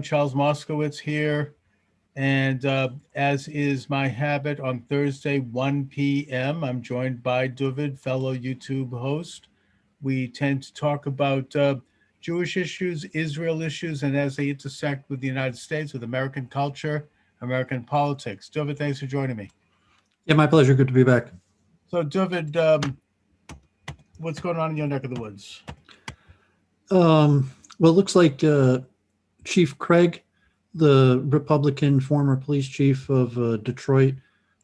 Charles Moscowitz here. And as is my habit on Thursday, 1 p.m., I'm joined by Dooovid, fellow YouTube host. We tend to talk about Jewish issues, Israel issues, and as they intersect with the United States, with American culture, American politics. Dooovid, thanks for joining me. Yeah, my pleasure. Good to be back. So, Dooovid, what's going on in your neck of the woods? Well, it looks like Chief Craig, the Republican former police chief of Detroit,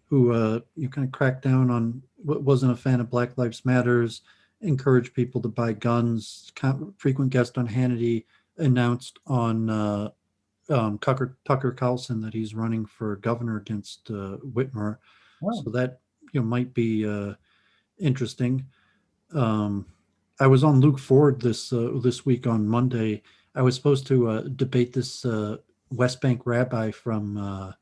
who you kind of cracked down on, wasn't a fan of Black Lives Matters, encouraged people to buy guns. Frequent guest on Hannity announced on Tucker Carlson that he's running for governor against Whitmer. Oh. So that might be interesting. I was on Luke Ford this week on Monday. I was supposed to debate this West Bank rabbi from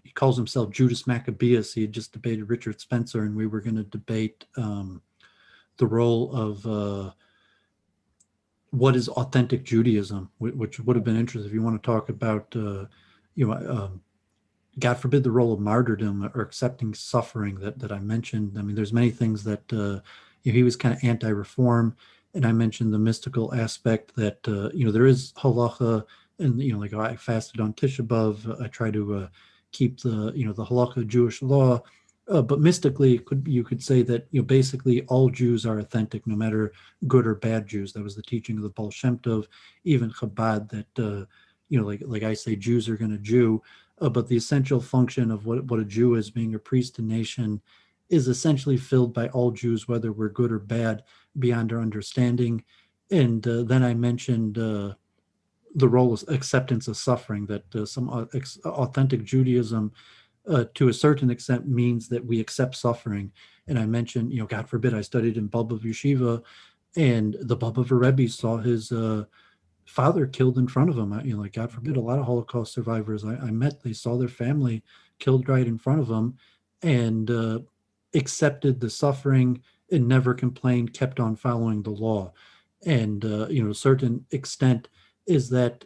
he calls himself Judas Maccabeus. He had just debated Richard Spencer, and we were going to debate the role of what is authentic Judaism, which would have been interesting if you want to talk about God forbid the role of martyrdom or accepting suffering that I mentioned. I mean, there's many things that he was kind of anti-reform, and I mentioned the mystical aspect that there is halacha, and like I fasted on Tisha B'av. I try to keep the the halacha Jewish law, but mystically, you could say that basically all Jews are authentic, no matter good or bad Jews. That was the teaching of the Baal Shem Tov, even Chabad. That like I say, Jews are going to Jew. But the essential function of what a Jew is, being a priest to nation, is essentially filled by all Jews, whether we're good or bad, beyond our understanding. And then I mentioned the role of acceptance of suffering, that some authentic Judaism, to a certain extent, means that we accept suffering. And I mentioned, God forbid, I studied in Baba Yeshiva, and the Baba Rebbe saw his father killed in front of him. Like God forbid, a lot of Holocaust survivors I met, they saw their family killed right in front of them, and accepted the suffering and never complained, kept on following the law. And a certain extent is that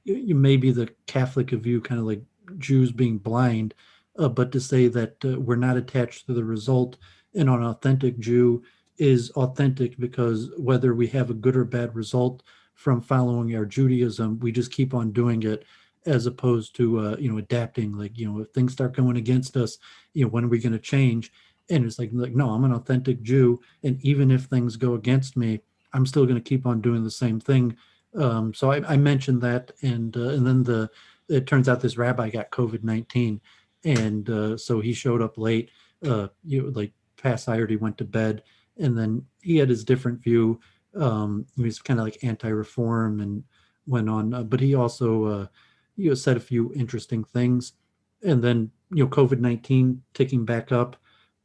you may be the Catholic view, kind of like Jews being blind, but to say that we're not attached to the result, and an authentic Jew is authentic because whether we have a good or bad result from following our Judaism, we just keep on doing it, as opposed to adapting. Like if things start going against us, when are we going to change? And it's like no, I'm an authentic Jew, and even if things go against me, I'm still going to keep on doing the same thing. So I mentioned that, and then it turns out this rabbi got COVID-19, and so he showed up late. Like past I already went to bed, and then he had his different view. He was kind of like anti-reform and went on, but he also said a few interesting things. And then COVID-19 ticking back up.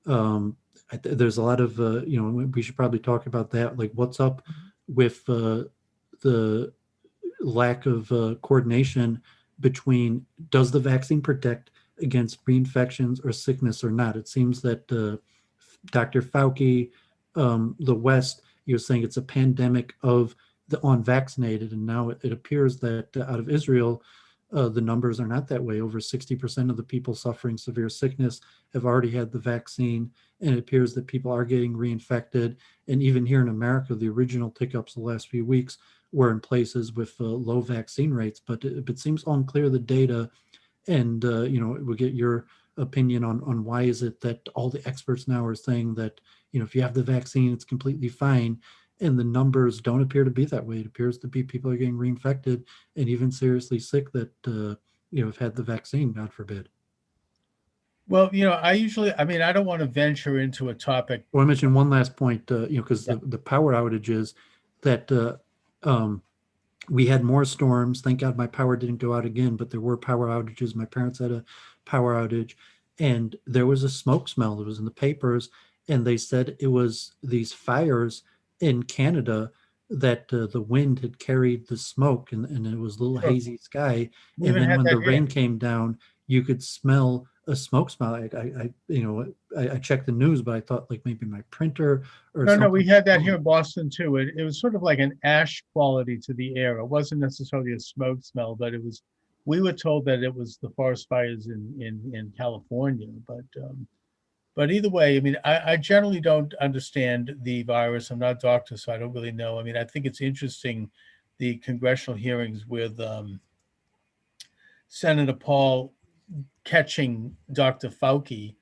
There's a lot of we should probably talk about that. Like what's up with the lack of coordination between, does the vaccine protect against reinfections or sickness or not? It seems that Dr. Fauci, the West, he was saying it's a pandemic of the unvaccinated, and now it appears that out of Israel, the numbers are not that way. Over 60% of the people suffering severe sickness have already had the vaccine, and it appears that people are getting reinfected. And even here in America, the original tick-ups the last few weeks were in places with low vaccine rates, but it seems unclear, the data. And we'll get your opinion on why is it that all the experts now are saying that if you have the vaccine, it's completely fine, and the numbers don't appear to be that way. It appears to be people are getting reinfected and even seriously sick that have had the vaccine, God forbid. Well, I mean, I don't want to venture into a topic. Well, I mentioned one last point, because the power outages that we had more storms. Thank God my power didn't go out again, but there were power outages. My parents had a power outage, and there was a smoke smell. It was in the papers, and they said it was these fires in Canada that the wind had carried the smoke, and it was a little hazy sky. We And even then had when that the here. rain came down, you could smell a smoke smell. I checked the news, but I thought like maybe my printer or No, no, something. we had that here in Boston too. It was sort of like an ash quality to the air. It wasn't necessarily a smoke smell, but it was. We were told that it was the forest fires in California, but either way, I mean, I generally don't understand the virus. I'm not a doctor, so I don't really know. I mean, I think it's interesting the congressional hearings with Senator Paul catching Dr. Fauci,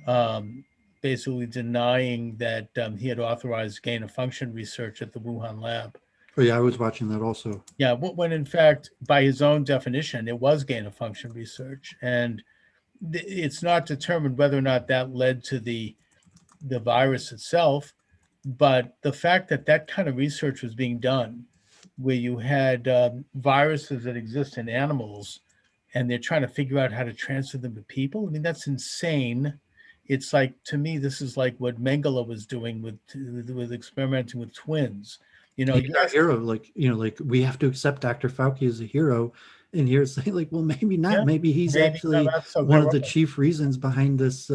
um, basically denying that he had authorized gain of function research at the Wuhan lab. Oh yeah, I was watching that also. Yeah, when in fact, by his own definition, it was gain of function research, and it's not determined whether or not that led to the virus itself, but the fact that that kind of research was being done, where you had viruses that exist in animals, and they're trying to figure out how to transfer them to people. I mean, that's insane. It's like, to me, this is like what Mengele was doing with experimenting with twins. You know, He's our yes, hero. Like, like we have to accept Dr. Fauci as a hero. And here it's saying like, well, maybe not. yeah, Maybe he's maybe actually not so one of the heroic. chief reasons behind this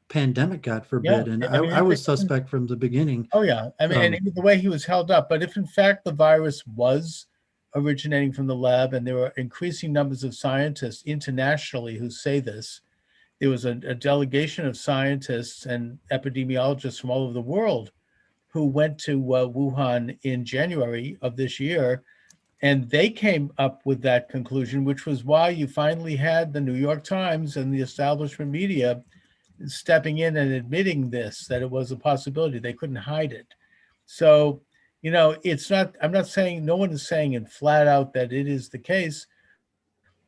pandemic, God Yeah, forbid. And I I mean, was suspect from the beginning. oh yeah, I mean, and Um, even the way he was held up. But if in fact the virus was originating from the lab, and there were increasing numbers of scientists internationally who say this, there was a delegation of scientists and epidemiologists from all over the world who went to Wuhan in January of this year, and they came up with that conclusion, which was why you finally had the New York Times and the establishment media stepping in and admitting this, that it was a possibility. They couldn't hide it. So, it's not, I'm not saying, no one is saying in flat out that it is the case,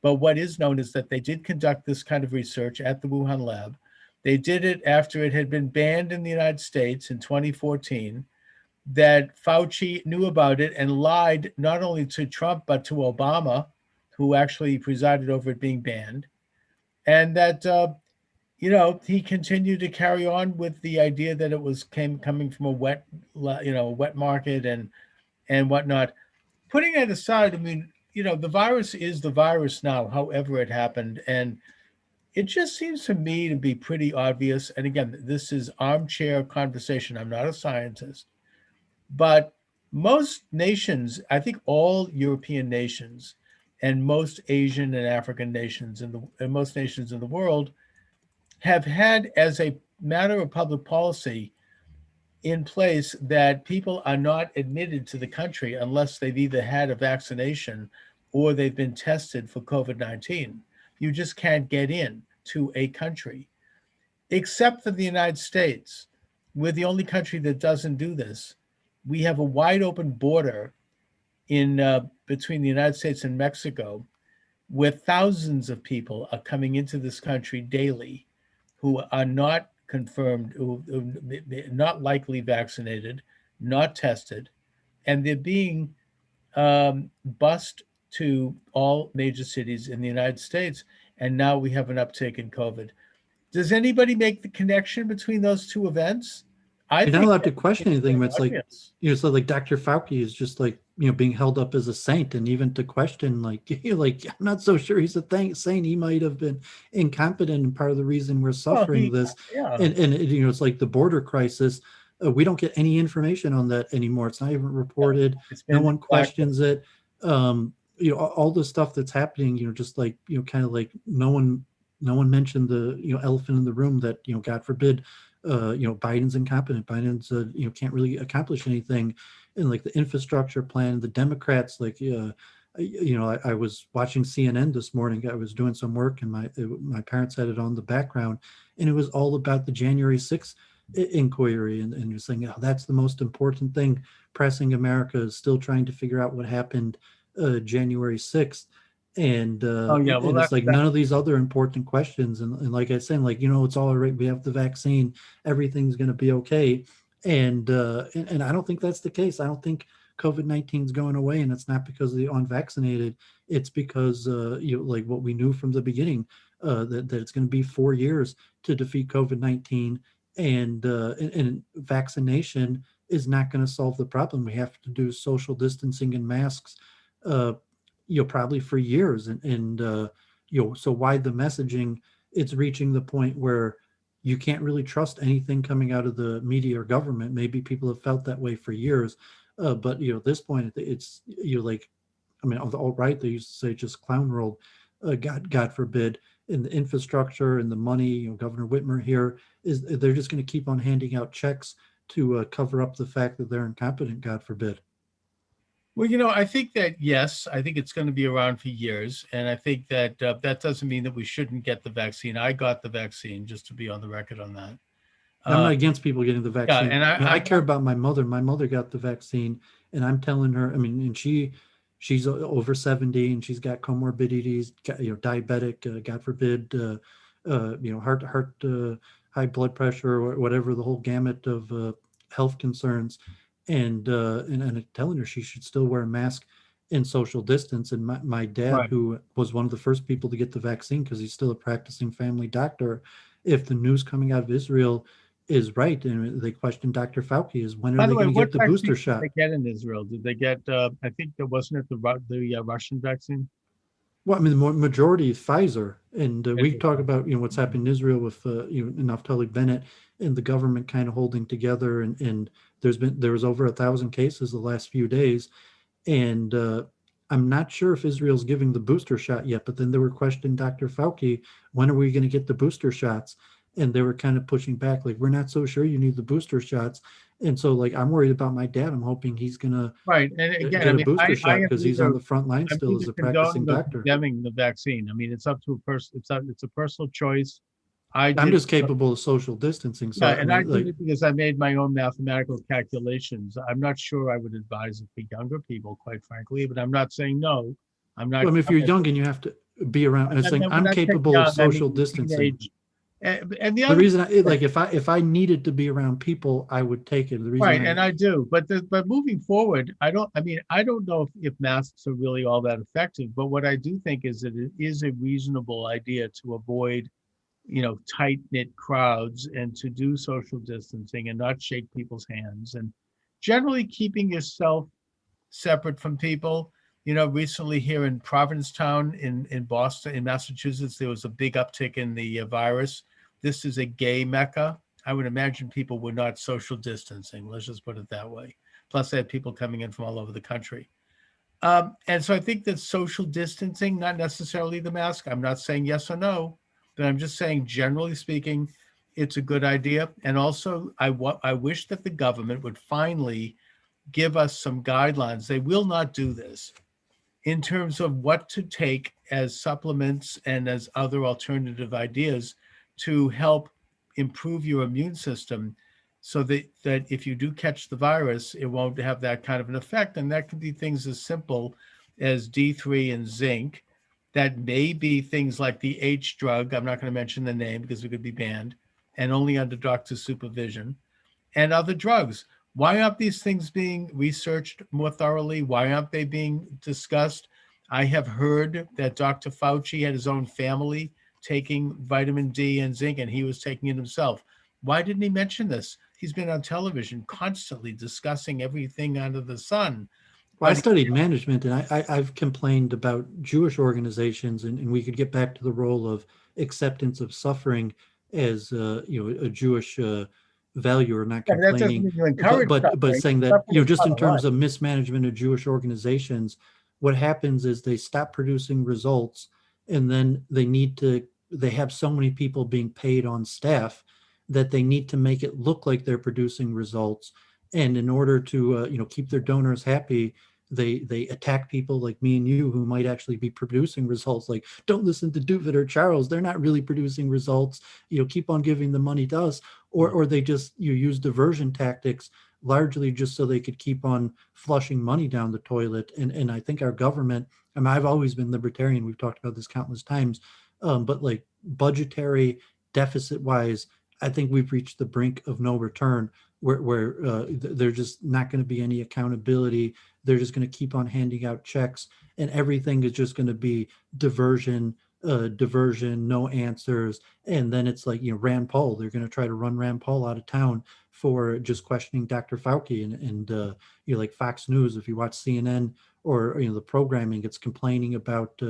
but what is known is that they did conduct this kind of research at the Wuhan lab. They did it after it had been banned in the United States in 2014, that Fauci knew about it and lied not only to Trump, but to Obama, who actually presided over it being banned, and that he continued to carry on with the idea that it was coming from a wet market and whatnot. Putting it aside, I mean, the virus is the virus now, however it happened, and it just seems to me to be pretty obvious. And again, this is armchair conversation. I'm not a scientist, but most nations, I think all European nations, and most Asian and African nations, and most nations in the world have had as a matter of public policy in place that people are not admitted to the country unless they've either had a vaccination or they've been tested for COVID-19. You just can't get in to a country, except for the United States. We're the only country that doesn't do this. We have a wide open border in between the United States and Mexico, where thousands of people are coming into this country daily who are not confirmed, who not likely vaccinated, not tested, and they're being bused to all major cities in the United States. And now we have an uptick in COVID. Does anybody make the connection between those two events? I you're not think allowed that to question it's anything, pretty but it's like, obvious. so like Dr. Fauci is just like, being held up as a saint, and even to question, like, like I'm not so sure he's a saint. He might have been incompetent, and part of the reason we're Well, suffering this, yeah, and it's like the border crisis. We don't get any information on that anymore. It's not even no, reported. it's No been one black. questions it. All the stuff that's happening, just like, kind of like no one mentioned the, elephant in the room that, God forbid, Biden's incompetent. Biden's, can't really accomplish anything. And like the infrastructure plan, the Democrats, like, I was watching CNN this morning. I was doing some work, and my parents had it on the background, and it was all about the January 6th inquiry, and you're saying, oh, that's the most important thing pressing. America is still trying to figure out what happened January 6th. And Oh yeah, well it's like that none of these other important questions. And like I said, like, it's all right. We have the vaccine. Everything's going to be okay. And I don't think that's the case. I don't think COVID-19 is going away, and it's not because of the unvaccinated. It's because like what we knew from the beginning, that it's going to be 4 years to defeat COVID-19, and vaccination is not going to solve the problem. We have to do social distancing and masks, probably for years, and so why the messaging, it's reaching the point where you can't really trust anything coming out of the media or government. Maybe people have felt that way for years, but at this point, it's like, I mean, on the alt-right, they used to say just clown world, God forbid, in the infrastructure and the money. Governor Whitmer here is, they're just going to keep on handing out checks to cover up the fact that they're incompetent, God forbid. Well, I think that, yes, I think it's going to be around for years. And I think that that doesn't mean that we shouldn't get the vaccine. I got the vaccine, just to be on the record on that. I'm not against people getting the Yeah, vaccine. and I care about my mother. My mother got the vaccine, and I'm telling her, I mean, and she's over 70, and she's got comorbidities, diabetic, God forbid, heart, high blood pressure, or whatever, the whole gamut of health concerns. And I'm telling her she should still wear a mask and social distance. And my dad, right. who was one of the first people to get the vaccine because he's still a practicing family doctor, if the news coming out of Israel is right, and they question Dr. Fauci, is when are By they the way, going to what get the vaccine booster did shot? they get in Israel? Did they get? I think there wasn't it the Russian vaccine. Well, I mean, the majority is Pfizer, and we talk Interesting. about what's happened in Israel with Naftali Bennett and the government kind of holding together, and there was over 1,000 cases the last few days, and I'm not sure if Israel's giving the booster shot yet. But then they were questioning Dr. Fauci, when are we going to get the booster shots? And they were kind of pushing back, like, we're not so sure you need the booster shots. And so, like, I'm worried about my dad. I'm hoping he's gonna Right, and again, I get a mean, booster I shot am because he's on neither. the front line I'm still neither as a practicing condoning or doctor. condemning the vaccine. I mean, it's up to a person. It's a personal choice. I I'm did it. just capable of social distancing. Yeah, So I and I mean, did like, it because I made my own mathematical calculations. I'm not sure I would advise it for younger people, quite frankly, but I'm not saying no. I'm not. well, I mean, if you're young and you have to be around, and saying When I'm I say capable of young, I social mean distancing. teenage. And the The other reason, like, if I needed to be around people, I would take it. The reason right, and I do, but moving forward, I don't. I mean, I don't know if masks are really all that effective. But what I do think is that it is a reasonable idea to avoid, tight knit crowds and to do social distancing and not shake people's hands and generally keeping yourself separate from people. Recently here in Provincetown in Boston, in Massachusetts, there was a big uptick in the virus. This is a gay mecca. I would imagine people were not social distancing. Let's just put it that way. Plus, they had people coming in from all over the country. And so I think that social distancing, not necessarily the mask, I'm not saying yes or no, but I'm just saying, generally speaking, it's a good idea. And also, I wish that the government would finally give us some guidelines. They will not do this in terms of what to take as supplements and as other alternative ideas to help improve your immune system so that if you do catch the virus, it won't have that kind of an effect. And that can be things as simple as D3 and zinc. That may be things like the H drug. I'm not going to mention the name because it could be banned and only under doctor's supervision, and other drugs. Why aren't these things being researched more thoroughly? Why aren't they being discussed? I have heard that Dr. Fauci had his own family taking vitamin D and zinc, and he was taking it himself. Why didn't he mention this? He's been on television constantly discussing everything under the sun. well, I But studied management, and I've complained about Jewish organizations, and we could get back to the role of acceptance of suffering as a Jewish value, or not yeah, that doesn't complaining, mean you but encourage but suffering. saying that Suffering is just part in of life. terms of mismanagement of Jewish organizations, what happens is they stop producing results, and then they have so many people being paid on staff that they need to make it look like they're producing results, and in order to keep their donors happy, they attack people like me and you who might actually be producing results. Like, don't listen to Dooovid or Charles, they're not really producing results, keep on giving the money to us. Or they just use diversion tactics, largely just so they could keep on flushing money down the toilet. And I think our government, I mean, I've always been libertarian, we've talked about this countless times, but like, budgetary deficit wise, I think we've reached the brink of no return, where there's just not going to be any accountability. They're just going to keep on handing out checks, and everything is just going to be diversion, no answers. And then it's like, Rand Paul, they're going to try to run Rand Paul out of town for just questioning Dr. Fauci. And like Fox News, if you watch CNN, or the programming, it's complaining about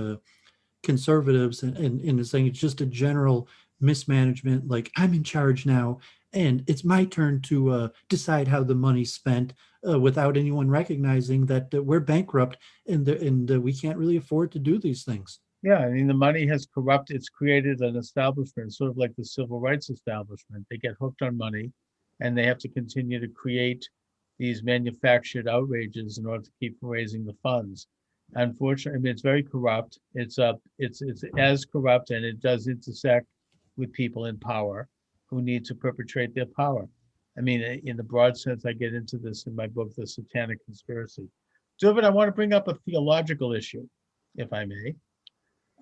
conservatives and saying it's just a general mismanagement, like I'm in charge now and it's my turn to decide how the money's spent, without anyone recognizing that we're bankrupt and we can't really afford to do these things. Yeah, I mean, the money has corrupted, it's created an establishment, sort of like the civil rights establishment. They get hooked on money and they have to continue to create these manufactured outrages in order to keep raising the funds. Unfortunately, I mean, it's very corrupt. It's as corrupt, and it does intersect with people in power who need to perpetrate their power. I mean, in the broad sense, I get into this in my book, The Satanic Conspiracy. David, I want to bring up a theological issue, if I may.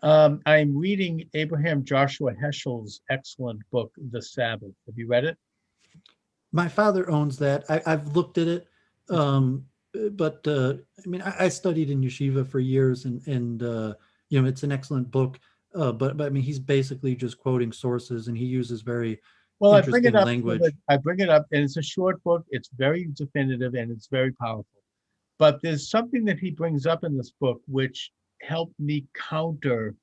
I'm reading Abraham Joshua Heschel's excellent book, The Sabbath. Have you read it? My father owns that. I've looked at it, but I mean, I studied in yeshiva for years, and it's an excellent book. But I mean, he's basically just quoting sources, and he uses very Well, I bring it interesting up. language. I bring it up, and it's a short book. It's very definitive, and it's very powerful. But there's something that he brings up in this book which helped me counter.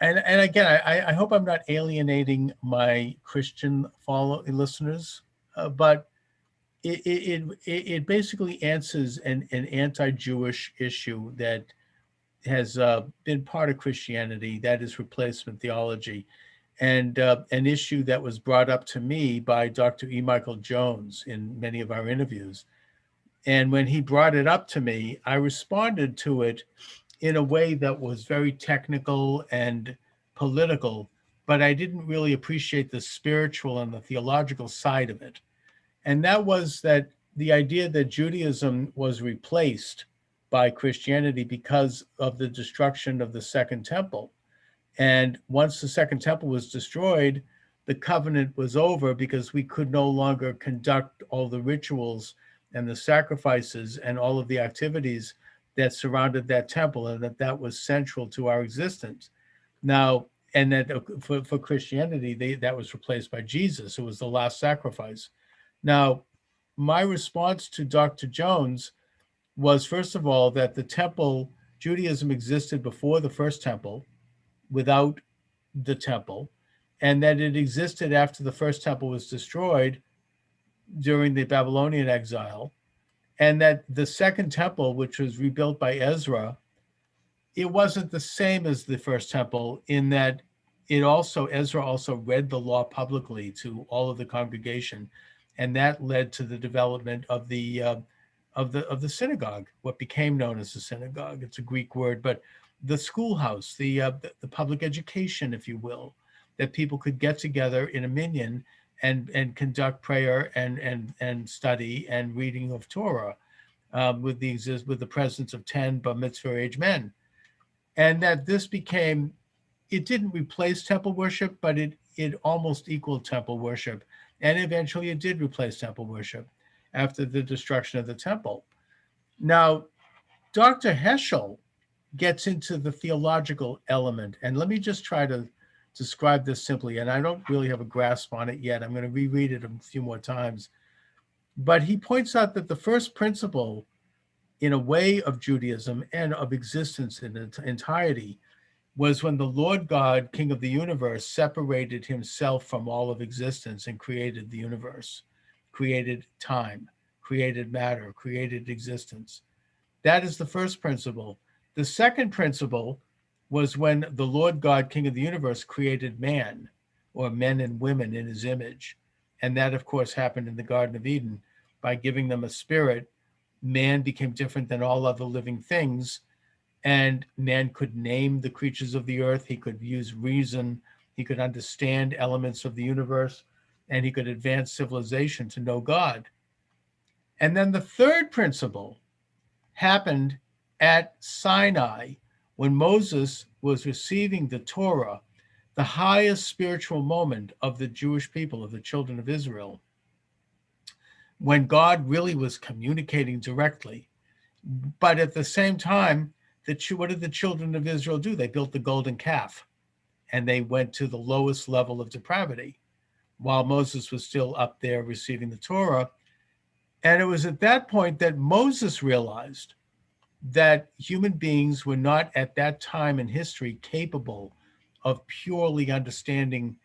And again, I hope I'm not alienating my Christian listeners, but it basically answers an anti-Jewish issue that has been part of Christianity, that is replacement theology, and an issue that was brought up to me by Dr. E. Michael Jones in many of our interviews. And when he brought it up to me, I responded to it in a way that was very technical and political, but I didn't really appreciate the spiritual and the theological side of it. And that was that the idea that Judaism was replaced by Christianity because of the destruction of the Second Temple. And once the Second Temple was destroyed, the covenant was over because we could no longer conduct all the rituals and the sacrifices and all of the activities that surrounded that temple, and that was central to our existence. Now, and that for Christianity, that was replaced by Jesus, who was the last sacrifice. Now, my response to Dr. Jones was, first of all, that the temple, Judaism existed before the first temple, without the temple, and that it existed after the first temple was destroyed during the Babylonian exile, and that the second temple, which was rebuilt by Ezra, it wasn't the same as the first temple in that Ezra also read the law publicly to all of the congregation, and that led to the development of the synagogue, what became known as the synagogue. It's a Greek word, but the schoolhouse, the public education, if you will, that people could get together in a minyan and conduct prayer and study and reading of Torah, with the presence of 10 bar mitzvah age men. And that this became, it didn't replace temple worship, but it almost equaled temple worship. And eventually it did replace temple worship after the destruction of the temple. Now, Dr. Heschel gets into the theological element. And let me just try to describe this simply. And I don't really have a grasp on it yet. I'm going to reread it a few more times. But he points out that the first principle in a way of Judaism and of existence in its entirety was when the Lord God, King of the universe, separated himself from all of existence and created the universe, created time, created matter, created existence. That is the first principle. The second principle was when the Lord God, King of the universe, created man, or men and women in his image. And that, of course, happened in the Garden of Eden. By giving them a spirit, man became different than all other living things, and man could name the creatures of the earth. He could use reason. He could understand elements of the universe, and he could advance civilization to know God. And then the third principle happened at Sinai when Moses was receiving the Torah, the highest spiritual moment of the Jewish people, of the children of Israel, when God really was communicating directly. But at the same time, what did the children of Israel do? They built the golden calf, and they went to the lowest level of depravity while Moses was still up there receiving the Torah. And it was at that point that Moses realized that human beings were not at that time in history capable of purely understanding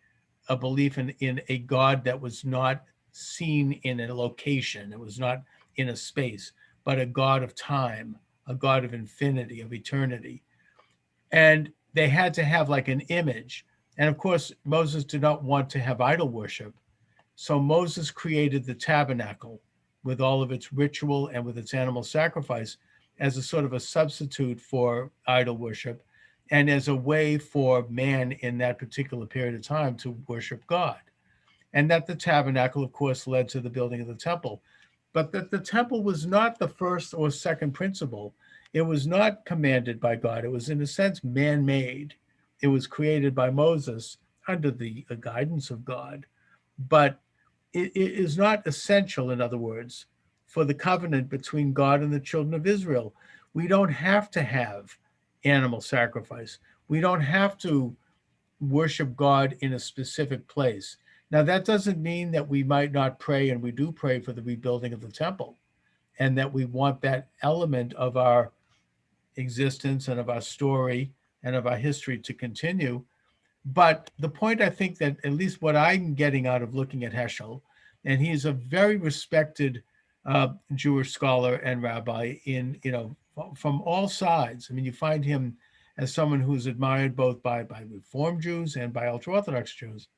a belief in a God that was not seen in a location, it was not in a space, but a God of time, a God of infinity, of eternity. And they had to have like an image. And of course, Moses did not want to have idol worship. So Moses created the tabernacle with all of its ritual and with its animal sacrifice as a sort of a substitute for idol worship and as a way for man in that particular period of time to worship God. And that the tabernacle, of course, led to the building of the temple. But that the temple was not the first or second principle. It was not commanded by God. It was, in a sense, man made. It was created by Moses under the guidance of God. But it is not essential, in other words, for the covenant between God and the children of Israel. We don't have to have animal sacrifice. We don't have to worship God in a specific place. Now, that doesn't mean that we might not pray, and we do pray for the rebuilding of the temple, and that we want that element of our existence and of our story and of our history to continue. But the point, I think, that at least what I'm getting out of looking at Heschel, and he's a very respected Jewish scholar and rabbi in, from all sides. I mean, you find him as someone who's admired both by Reform Jews and by ultra Orthodox Jews.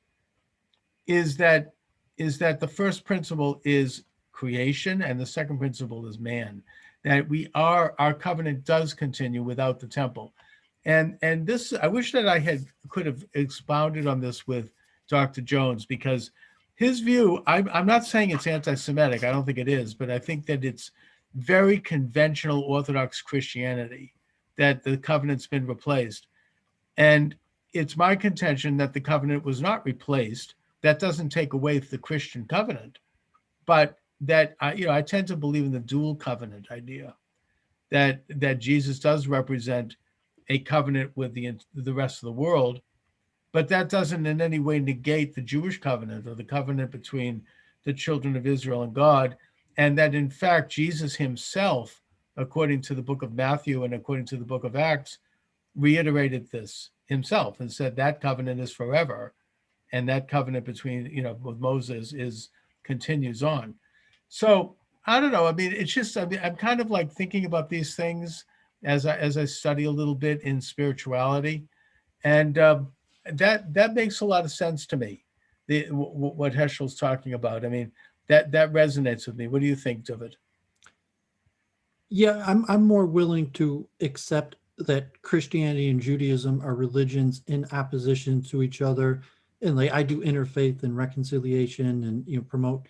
Is that the first principle is creation, and the second principle is man. That our covenant does continue without the temple. And this, I wish that I could have expounded on this with Dr. Jones, because his view, I'm not saying it's anti-Semitic, I don't think it is, but I think that it's very conventional Orthodox Christianity, that the covenant's been replaced. And it's my contention that the covenant was not replaced. That doesn't take away the Christian covenant, but that I tend to believe in the dual covenant idea, that Jesus does represent a covenant with the rest of the world, but that doesn't in any way negate the Jewish covenant or the covenant between the children of Israel and God, and that in fact Jesus himself, according to the book of Matthew and according to the book of Acts, reiterated this himself and said that covenant is forever, and that covenant between with Moses continues on. So I don't know. I mean, it's just I'm kind of like thinking about these things as I study a little bit in spirituality, and that makes a lot of sense to me. What Heschel's talking about. I mean, that resonates with me. What do you think, Dooovid? Yeah, I'm more willing to accept that Christianity and Judaism are religions in opposition to each other, and like I do interfaith and reconciliation, and promote,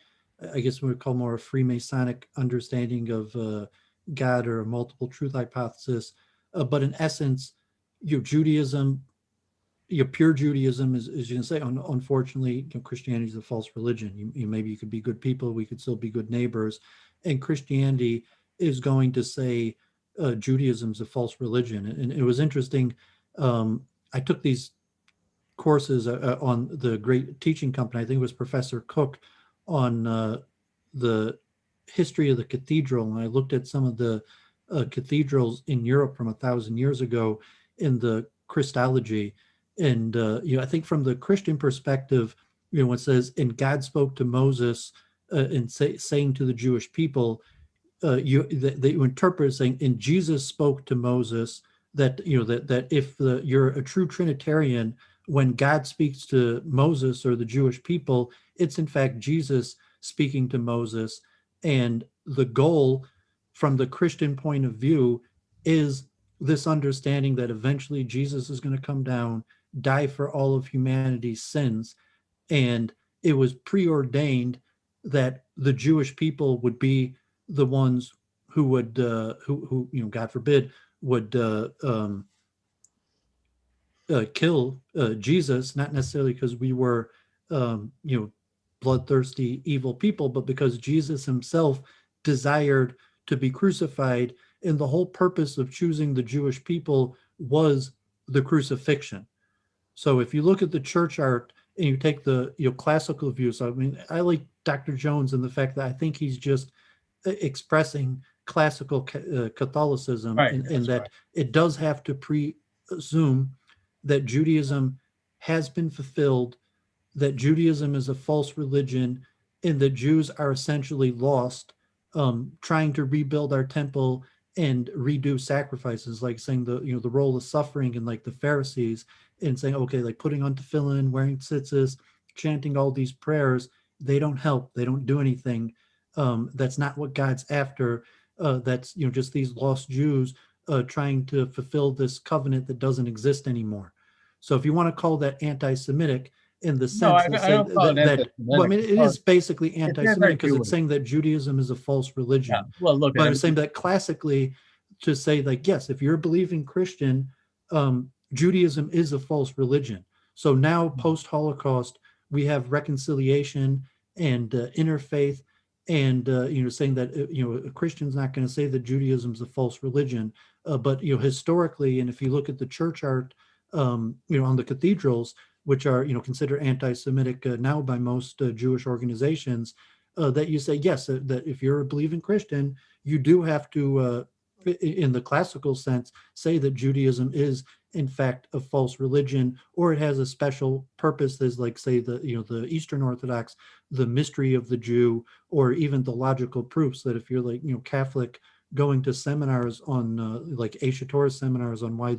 I guess we would call more a Freemasonic understanding of God or a multiple truth hypothesis. But in essence, Judaism, pure Judaism is you can say, unfortunately, Christianity is a false religion. Maybe you could be good people, we could still be good neighbors, and Christianity is going to say Judaism's a false religion. And it was interesting. I took these courses on the great teaching company. I think it was Professor Cook on the history of the cathedral, and I looked at some of the cathedrals in Europe from 1,000 years ago in the Christology. And I think from the Christian perspective, when it says, "And God spoke to Moses," and saying to the Jewish people, they interpret saying, "And Jesus spoke to Moses," that that if you're a true Trinitarian, when God speaks to Moses or the Jewish people, it's in fact Jesus speaking to Moses. And the goal from the Christian point of view is this understanding that eventually Jesus is going to come down, die for all of humanity's sins. And it was preordained that the Jewish people would be the ones who would, who God forbid, would kill Jesus, not necessarily because we were, bloodthirsty, evil people, but because Jesus himself desired to be crucified, and the whole purpose of choosing the Jewish people was the crucifixion. So if you look at the church art and you take the classical view, so I mean, I like Dr. Jones in the fact that I think he's just expressing classical Catholicism, Right. and That's that right. it does have to presume that Judaism has been fulfilled, that Judaism is a false religion, and that Jews are essentially lost, trying to rebuild our temple and redo sacrifices, like saying the role of suffering, and like the Pharisees, and saying, okay, like putting on tefillin, wearing tzitzis, chanting all these prayers, they don't help, they don't do anything. That's not what God's after. That's just these lost Jews trying to fulfill this covenant that doesn't exist anymore. So if you want to call that anti-Semitic, in the No, sense that I say don't call it well, I anti-Semitic. mean, it is basically It's anti-Semitic because it's anti-Jewish. saying that Judaism is a false Yeah. religion. Well, look, But it's saying that classically, to say like, yes, if you're a believing Christian, Judaism is a false religion. So now post-Holocaust, we have reconciliation and interfaith, and saying that a Christian's not going to say that Judaism is a false religion, but historically, and if you look at the church art, on the cathedrals, which are considered anti-Semitic now by most Jewish organizations, that you say yes, that if you're a believing Christian, you do have to, in the classical sense, say that Judaism is in fact a false religion, or it has a special purpose, as like say the Eastern Orthodox, the mystery of the Jew, or even the logical proofs that if you're like Catholic, going to seminars on like Aisha Torah seminars on why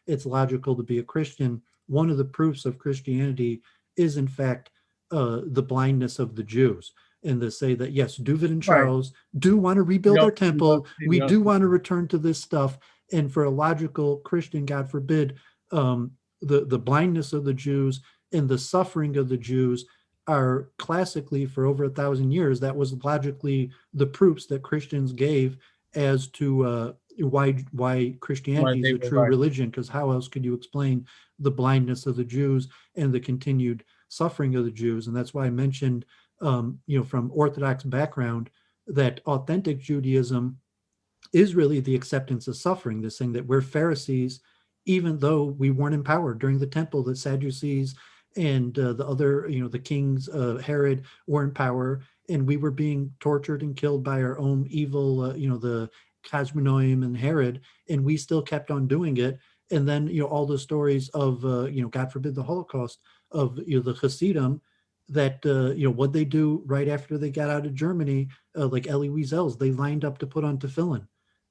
it's logical to be a Christian. One of the proofs of Christianity is in fact the blindness of the Jews, and they say that yes, Dooovid and right. Charles do want to rebuild our temple. We do want to return to this stuff, and for a logical Christian, God forbid, the blindness of the Jews and the suffering of the Jews are classically, for over 1,000 years, that was logically the proofs that Christians gave as to why Christianity is a true religion, because how else could you explain the blindness of the Jews and the continued suffering of the Jews? And that's why I mentioned, from Orthodox background, that authentic Judaism is really the acceptance of suffering, this thing that we're Pharisees, even though we weren't empowered during the temple, the Sadducees and the other, the kings, Herod, were in power, and we were being tortured and killed by our own evil, the Cosmonoim and Herod, and we still kept on doing it. And then, all the stories of, God forbid, the Holocaust, of, the Hasidim, that, what they do right after they got out of Germany, like Elie Wiesels, they lined up to put on tefillin.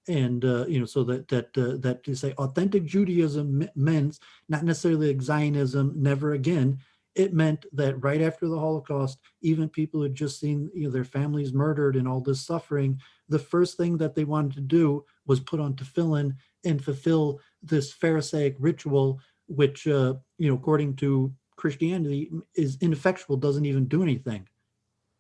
And, so that to say authentic Judaism meant not necessarily like Zionism, never again. It meant that right after the Holocaust, even people who had just seen their families murdered and all this suffering, the first thing that they wanted to do was put on tefillin and fulfill this Pharisaic ritual, which, according to Christianity, is ineffectual, doesn't even do anything.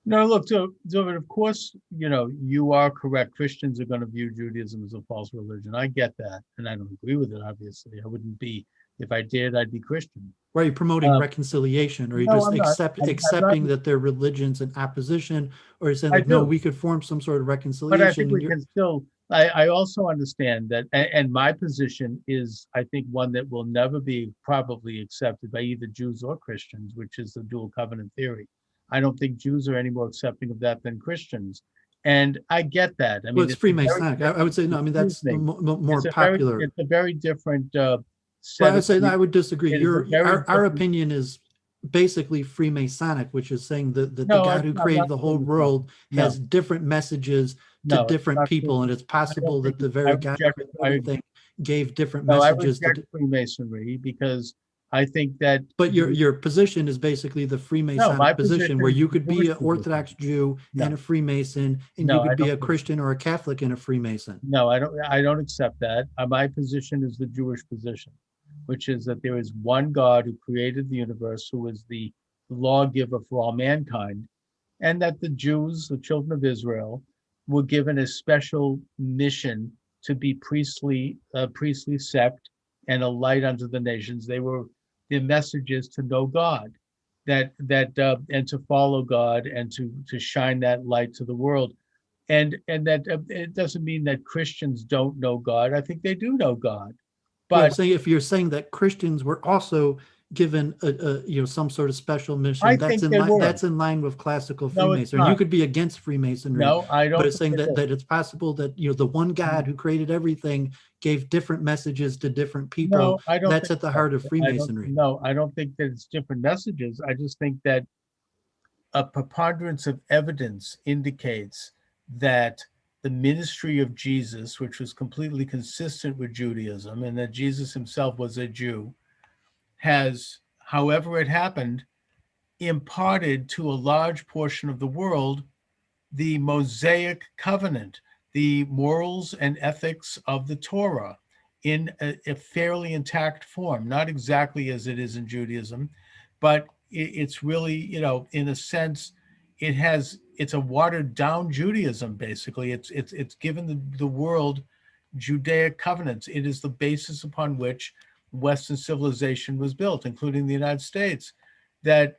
No, look, Dooovid, of course, you are correct. Christians are going to view Judaism as a false religion. I get that, and I don't agree with it, obviously. I wouldn't be. If I did, I'd be Christian. Are you promoting reconciliation, or are you No, just I'm accepting not. that their religion's in opposition, or are you saying I like, no, do. we could form some sort of But I reconciliation? think we can still, I also understand that, and my position is, I think, one that will never be probably accepted by either Jews or Christians, which is the dual covenant theory. I don't think Jews are any more accepting of that than Christians. And I get that. I Well, mean, it's it's a very Freemasonic. I would say no. I mean, that's the more it's popular. a very different Well, set I would say of, no, I would disagree. it is a very Our different, opinion is basically Freemasonic, which is saying that the no, God who I'm created not the whole saying it's wrong. world No, has different messages to no, it's different not true. people, and it's I don't possible think that the I very God who reject, created I everything gave different no, I messages to. reject Freemasonry because I think that But your position is basically the no, my Freemasonic position, position where is you the could be Jewish an position. Orthodox Jew and No, a Freemason, and you no, I could be don't. a Christian or a Catholic and a Freemason. No, I don't. I don't accept that. My position is the Jewish position, which is that there is one God who created the universe, who is the lawgiver for all mankind, and that the Jews, the children of Israel, were given a special mission to be priestly sept and a light unto the nations. They were the messages to know God, and to follow God and to shine that light to the world. And that it doesn't mean that Christians don't know God. I think they do know God, Well, but say if you're saying that Christians were also given some sort of special mission. I That's think in they line. were. That's in line with classical No, it's Freemasonry. You not. could be against Freemasonry, No, I but don't it's think saying it that is. it's possible that the one God who created everything gave different messages to different people. No, I don't That's think at the so. heart of I don't. Freemasonry. No, I don't think that it's different messages. I just think that a preponderance of evidence indicates that the ministry of Jesus, which was completely consistent with Judaism, and that Jesus himself was a Jew, has, however it happened, imparted to a large portion of the world the Mosaic covenant, the morals and ethics of the Torah in a fairly intact form, not exactly as it is in Judaism, but it's really, in a sense, it's a watered down Judaism. Basically, it's given the world Judaic covenants. It is the basis upon which Western civilization was built, including the United States. That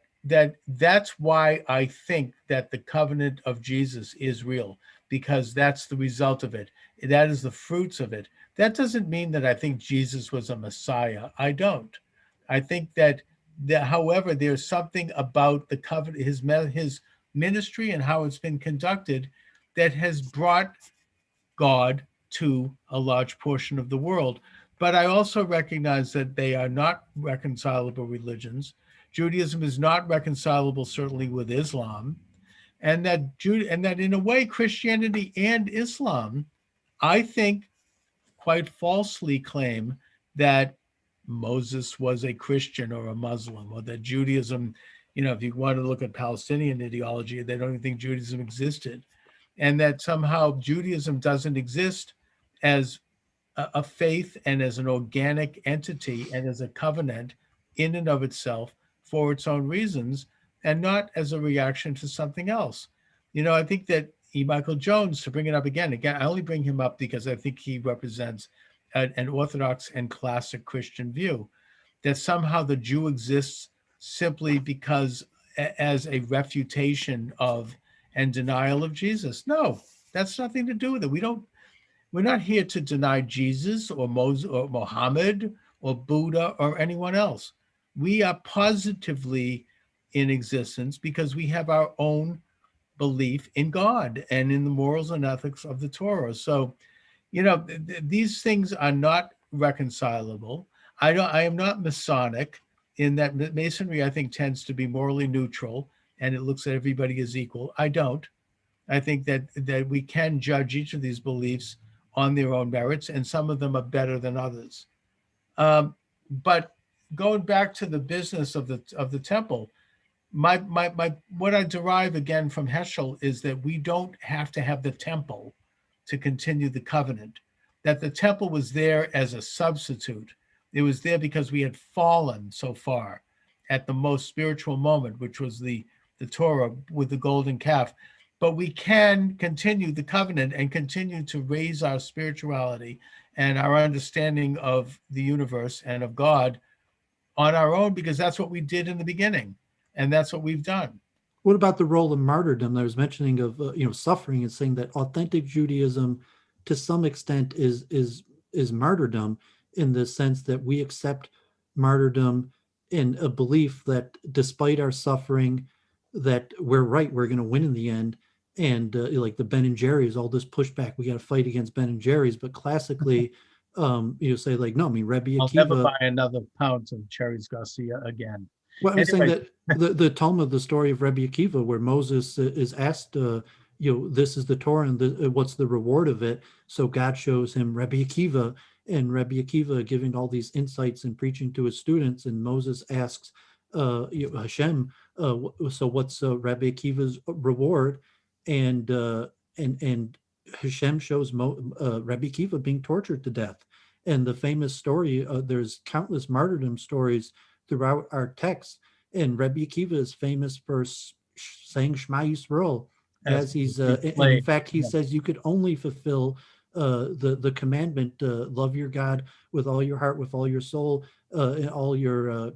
that's why I think that the covenant of Jesus is real, because that's the result of it. That is the fruits of it. That doesn't mean that I think Jesus was a Messiah. I don't. I think that however, there's something about the covenant, his ministry and how it's been conducted, that has brought God to a large portion of the world. But I also recognize that they are not reconcilable religions. Judaism is not reconcilable, certainly, with Islam, and that in a way, Christianity and Islam, I think, quite falsely claim that Moses was a Christian or a Muslim, or that Judaism, if you want to look at Palestinian ideology, they don't even think Judaism existed, and that somehow Judaism doesn't exist as a faith and as an organic entity and as a covenant in and of itself for its own reasons, and not as a reaction to something else. I think that Michael Jones, to bring it up again, I only bring him up because I think he represents an Orthodox and classic Christian view that somehow the Jew exists simply because as a refutation of and denial of Jesus. No, that's nothing to do with it. We're not here to deny Jesus or Moses or Muhammad or Buddha or anyone else. We are positively in existence because we have our own belief in God and in the morals and ethics of the Torah. So, these things are not reconcilable. I am not Masonic in that Masonry, I think, tends to be morally neutral and it looks at everybody as equal. I don't. I think that we can judge each of these beliefs on their own merits, and some of them are better than others. But going back to the business of the temple, my what I derive again from Heschel is that we don't have to have the temple to continue the covenant. That the temple was there as a substitute. It was there because we had fallen so far at the most spiritual moment, which was the Torah with the golden calf. But we can continue the covenant and continue to raise our spirituality and our understanding of the universe and of God on our own, because that's what we did in the beginning, and that's what we've done. What about the role of martyrdom? There was mentioning of suffering and saying that authentic Judaism, to some extent, is martyrdom in the sense that we accept martyrdom in a belief that despite our suffering, that we're right, we're going to win in the end. And like the Ben and Jerry's, all this pushback, we got to fight against Ben and Jerry's. But classically, say like, no, I mean, Rebbe I'll never Akiva. buy another pound of Cherries Garcia again. Well, I was saying that the Talmud, the story of Rebbe Akiva, where Moses is asked, this is the Torah, and what's the reward of it? So God shows him Rebbe Akiva, and Rebbe Akiva giving all these insights and preaching to his students, and Moses asks Hashem, so what's Rebbe Akiva's reward? And Hashem shows Rebbe Akiva being tortured to death. And the famous story, there's countless martyrdom stories throughout our text, and Rebbe Akiva is famous for saying Shema Yisrael as he's and in fact he says you could only fulfill the commandment, love your God with all your heart, with all your soul, and all your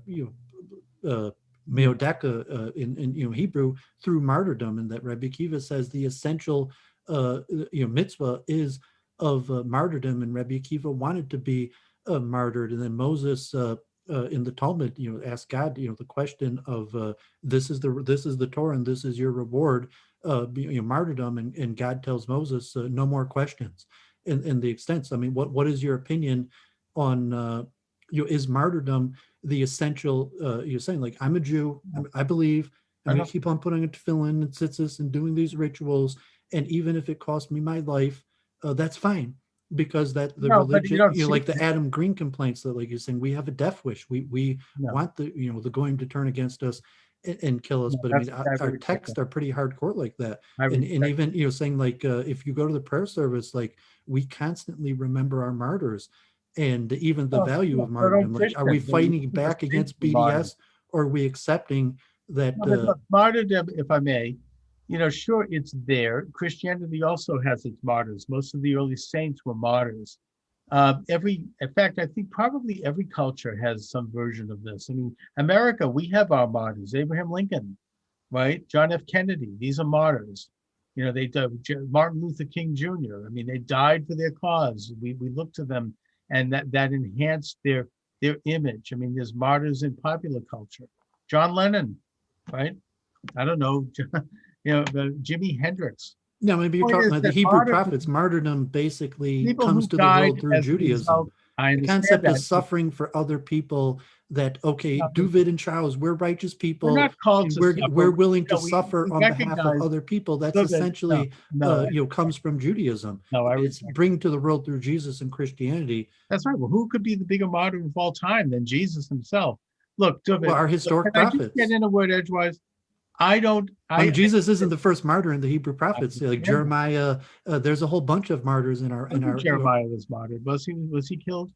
meodeka in Hebrew, through martyrdom. And that Rebbe Akiva says the essential mitzvah is of martyrdom, and Rebbe Akiva wanted to be martyred. And then Moses in the Talmud, ask God, the question of this is the Torah and this is your reward, martyrdom, and God tells Moses, no more questions. In the extent, I mean, what is your opinion on is martyrdom the essential? You're saying, like, I'm a Jew, I believe I'm going to keep on putting a tefillin and tzitzis and doing these rituals, and even if it costs me my life, that's fine, because that the religion, like the Adam Green complaints, that, like you're saying, we have a death wish. We want the goyim to turn against us and kill us. But I mean, our texts are pretty hardcore like that. And even saying, like, if you go to the prayer service, like, we constantly remember our martyrs, and even the value of martyrdom. Like, are we fighting back against BDS, or are we accepting that? Martyrdom, if I may, sure, it's there. Christianity also has its martyrs. Most of the early saints were martyrs. In fact, I think probably every culture has some version of this. I mean, America, we have our martyrs. Abraham Lincoln, right? John F. Kennedy. These are martyrs. They Martin Luther King Jr. I mean, they died for their cause. We look to them, and that enhanced their image. I mean, there's martyrs in popular culture. John Lennon, right? I don't know. Jimi Hendrix. No, maybe you're talking about the Hebrew prophets. Martyrdom basically comes to the world through Judaism. The concept is suffering for other people. That, okay, Dooovid and Charles, we're righteous people. We're not called to we're willing to suffer on behalf of other people. That's essentially comes from Judaism. It's bring to the world through Jesus and Christianity. That's right. Well, who could be the bigger martyr of all time than Jesus himself? Look, Dooovid, our historic prophets. I just get in a word edgewise. Jesus isn't the first martyr in the Hebrew prophets. Like Jeremiah, there's a whole bunch of martyrs in our. Jeremiah was martyred. Was he killed?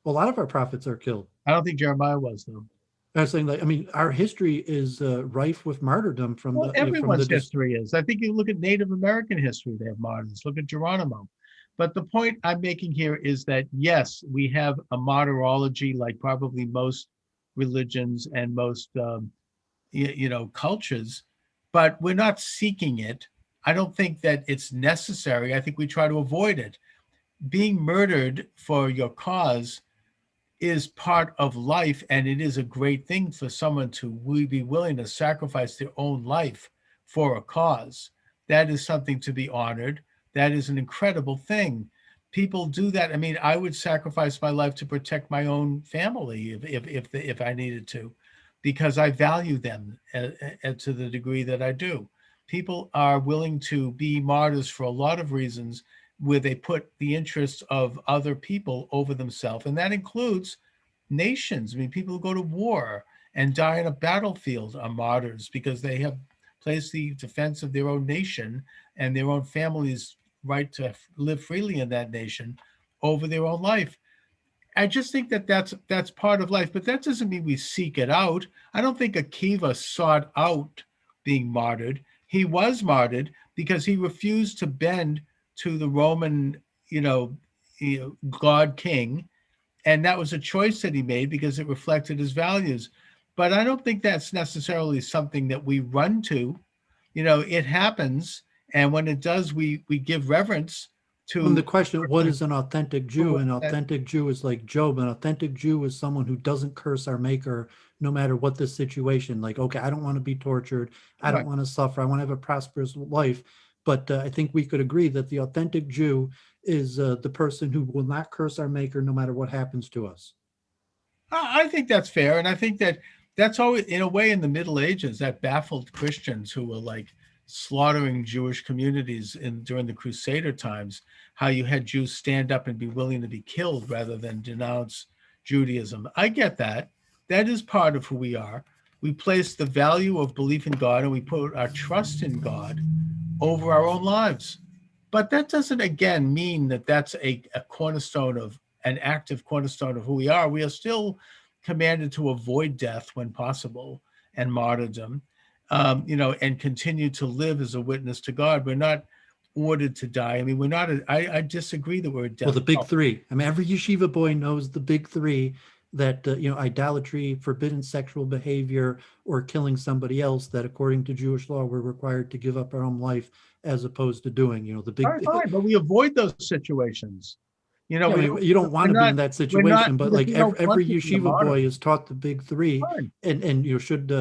A lot of our prophets are killed. I don't think Jeremiah was, though. I was saying, like, I mean, our history is rife with martyrdom everyone's history is. I think you look at Native American history; they have martyrs. Look at Geronimo. But the point I'm making here is that yes, we have a martyrology, like probably most religions and most cultures, but we're not seeking it. I don't think that it's necessary. I think we try to avoid it. Being murdered for your cause is part of life, and it is a great thing for someone to be willing to sacrifice their own life for a cause. That is something to be honored. That is an incredible thing. People do that. I mean, I would sacrifice my life to protect my own family if I needed to, because I value them to the degree that I do. People are willing to be martyrs for a lot of reasons, where they put the interests of other people over themselves. And that includes nations. I mean, people who go to war and die on a battlefield are martyrs because they have placed the defense of their own nation and their own family's right to live freely in that nation over their own life. I just think that that's part of life, but that doesn't mean we seek it out. I don't think Akiva sought out being martyred. He was martyred because he refused to bend to the Roman, God king. And that was a choice that he made because it reflected his values. But I don't think that's necessarily something that we run to. It happens. And when it does, we give reverence to. And the question, what is an authentic Jew? An authentic Jew is like Job. An authentic Jew is someone who doesn't curse our maker, no matter what the situation. Like, okay, I don't want to be tortured. I don't want to suffer. I want to have a prosperous life. But I think we could agree that the authentic Jew is the person who will not curse our maker no matter what happens to us. I think that's fair. And I think that's always, in a way, in the Middle Ages, that baffled Christians who were like slaughtering Jewish communities during the Crusader times, how you had Jews stand up and be willing to be killed rather than denounce Judaism. I get that. That is part of who we are. We place the value of belief in God and we put our trust in God over our own lives. But that doesn't, again, mean that that's a cornerstone of an active cornerstone of who we are. We are still commanded to avoid death when possible and martyrdom, and continue to live as a witness to God. We're not ordered to die. I mean, we're not, I disagree that we're a death. Well, the big three. I mean, every yeshiva boy knows the big three, that, idolatry, forbidden sexual behavior, or killing somebody else, that according to Jewish law, we're required to give up our own life as opposed to doing, the big. Fine, but we avoid those situations. You know, Yeah, I we mean, don't, you don't we're want to be not, in that we're not, situation, but because like we don't every want to be a yeshiva boy martyr. is taught the big three, Fine. and you should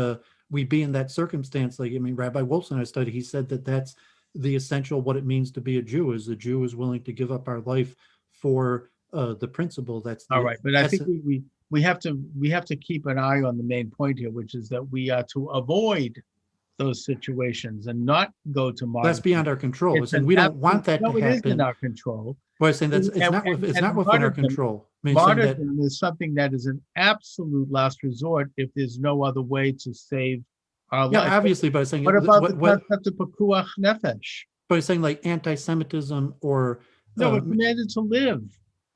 we be in that circumstance? Like, I mean, Rabbi Wolfson I studied, he said that that's the essential what it means to be a Jew. Is the Jew is willing to give up our life for the principle. That's All the right, but I think essence. we have to keep an eye on the main point here, which is that we are to avoid those situations and not go to That's martyrdom. beyond our control. It's It's saying an we don't want absolute, that to no, it is in happen. our control. But I'm saying that's And, it's not and within our control. I mean, saying that martyrdom is something that is an absolute last resort if there's no other way to save our yeah, life. obviously, but I'm saying What about the what concept of pekuach nefesh? but I'm saying like anti-Semitism or No, we're commanded to live.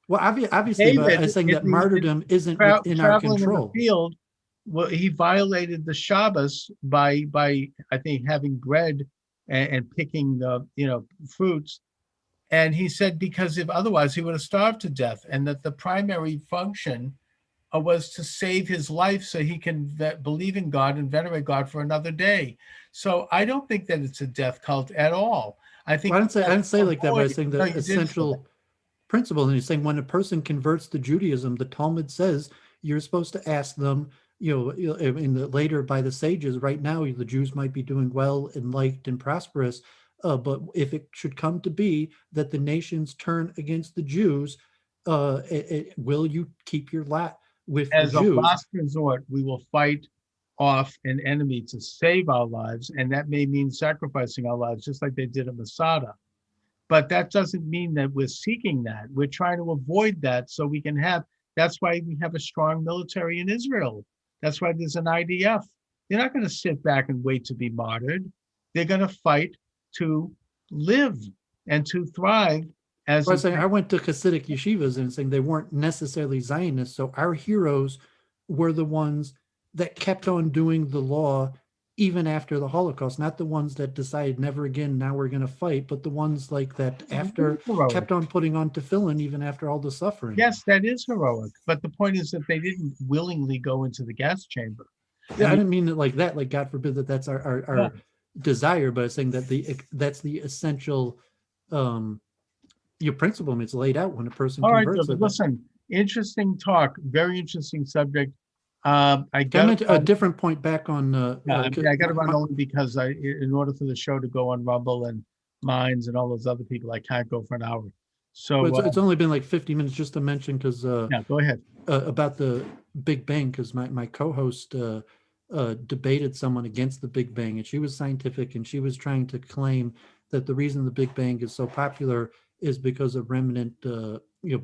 well, obviously, but I'm David, saying that martyrdom isn't within our traveling in the control. field, well, he violated the Shabbos by I think having bread and picking the fruits. And he said because if otherwise he would have starved to death, and that the primary function was to save his life so he can believe in God and venerate God for another day. So I don't think that it's a death cult at all. I think Well, I didn't say like that, but I'm saying no, the you did say that. essential principle. And he's saying when a person converts to Judaism, the Talmud says you're supposed to ask them, in the later by the sages, right now, the Jews might be doing well and liked and prosperous. But if it should come to be that the nations turn against the Jews, will you keep your lot with the As a Jews? last resort, we will fight off an enemy to save our lives, and that may mean sacrificing our lives, just like they did at Masada. But that doesn't mean that we're seeking that. We're trying to avoid that so we can have, that's why we have a strong military in Israel. That's why there's an IDF. They're not going to sit back and wait to be martyred. They're going to fight to live and to thrive as Well, I was saying I went to Hasidic yeshivas and saying they weren't necessarily Zionists. So our heroes were the ones that kept on doing the law even after the Holocaust, not the ones that decided never again, now we're going to fight, but the ones like that after heroic. kept on putting on tefillin even after all the suffering. Yes, that is heroic. But the point is that they didn't willingly go into the gas chamber. Yeah, I didn't mean it like that. Like God forbid that that's our desire, but I'm saying that that's the essential your principle. I mean, it's laid out when a person All right, converts. listen, interesting talk, very interesting subject. Can I mention a different point back on? I got to run only because in order for the show to go on Rumble and Minds and all those other people, I can't go for an hour. So it's only been like 50 minutes just to mention because yeah, go ahead. About the Big Bang, because my co-host debated someone against the Big Bang, and she was scientific, and she was trying to claim that the reason the Big Bang is so popular is because of remnant,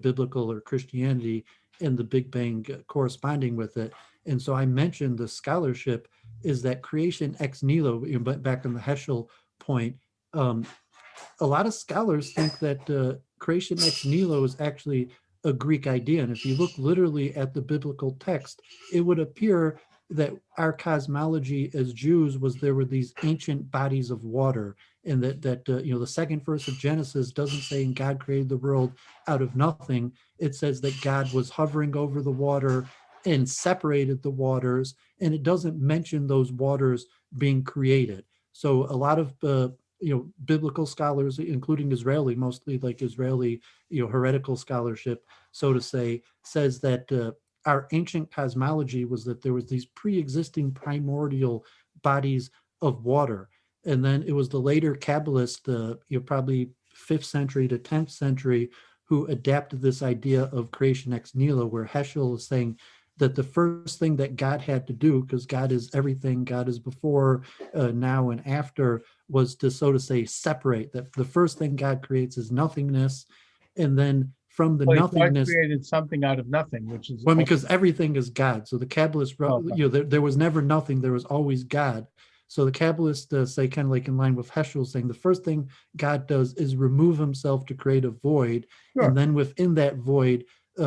biblical or Christianity, and the Big Bang corresponding with it. And so I mentioned the scholarship is that creation ex nihilo, back on the Heschel point. A lot of scholars think that creation ex nihilo is actually a Greek idea. And if you look literally at the biblical text, it would appear that our cosmology as Jews was there were these ancient bodies of water, and that the second verse of Genesis doesn't say God created the world out of nothing. It says that God was hovering over the water and separated the waters, and it doesn't mention those waters being created. So a lot of biblical scholars, including Israeli, mostly like Israeli, heretical scholarship, so to say, says that our ancient cosmology was that there was these pre-existing primordial bodies of water. And then it was the later Kabbalists, probably 5th century to 10th century, who adapted this idea of creation ex nihilo, where Heschel is saying that the first thing that God had to do, because God is everything, God is before, now, and after, was to, so to say, separate. That the first thing God creates is nothingness, and then from the nothingness, God created something out of nothing, which is because everything is God. So the Kabbalists, there was never nothing; there was always God. So the Kabbalists say, kind of like in line with Heschel, saying the first thing God does is remove himself to create a void, and then within that void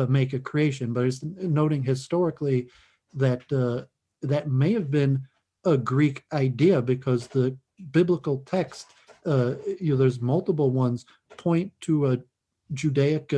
make a creation. But it's noting historically that that may have been a Greek idea, because the biblical text, there's multiple ones, point to a Judaic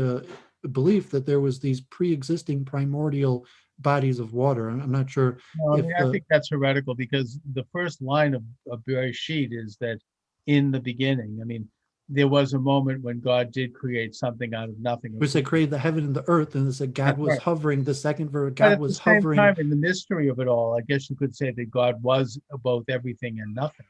belief that there was these pre-existing primordial bodies of water. I'm not sure. No, I think that's heretical, because the first line of Bereshit is that in the beginning. I mean, there was a moment when God did create something out of nothing. We say created the heaven and the earth, and it said God That's was right. hovering. The second verse, But God at the was same hovering. time, in the mystery of it all, I guess you could say that God was both everything and nothing.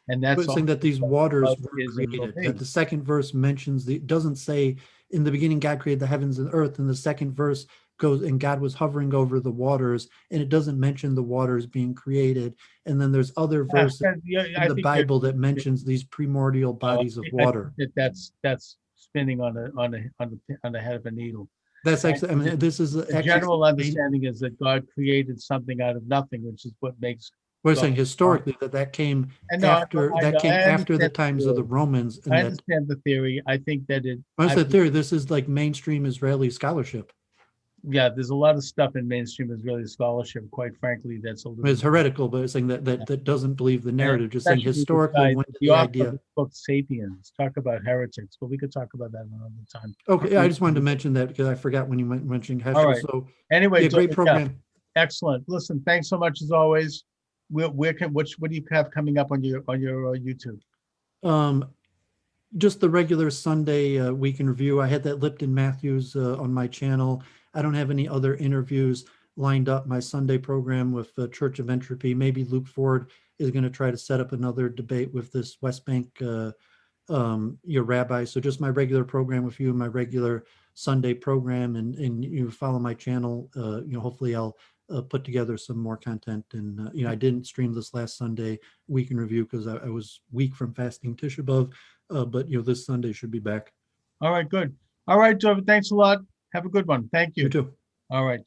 And that's We're saying all that these waters love were is or will created. That be. the second verse mentions it doesn't say in the beginning God created the heavens and earth, and the second verse goes and God was hovering over the waters, and it doesn't mention the waters being created. And then there's other verses Yeah, in I the think Bible that mentions these primordial bodies of I water. think that's spinning on the head of a needle. That's actually, I mean, this is The actually general understanding is that God created something out of nothing, which is what makes we're God. saying historically that came And no, after I know, I after the understand the times of the theory. Romans, I and that understand the theory. I think that it, when I I, said theory, this is like mainstream Israeli scholarship. yeah, there's a lot of stuff in mainstream Israeli scholarship, quite frankly, that's a It's little, heretical, but it's saying that doesn't believe the and narrative, just saying especially the historically, guy, when did the the author of idea? the book Sapiens, talk about heretics, but we could talk about that another time. Okay, I just wanted to mention that because I forgot when you mentioned All Heschel. right. So Anyway, yeah, great yeah, program. excellent. Listen, thanks so much as always. What do you have coming up on your YouTube? Um, just the regular Sunday week in review. I had that Lipton Matthews on my channel. I don't have any other interviews lined up. My Sunday program with Church of Entropy. Maybe Luke Ford is going to try to set up another debate with this West Bank your rabbi. So just my regular program with you, my regular Sunday program, and you follow my channel. Hopefully I'll put together some more content. And I didn't stream this last Sunday week in review because I was weak from fasting Tisha B'Av. But this Sunday should be back. All right, good. All right, Dooovid, thanks a lot. Have a good one. Thank You you. too. All right.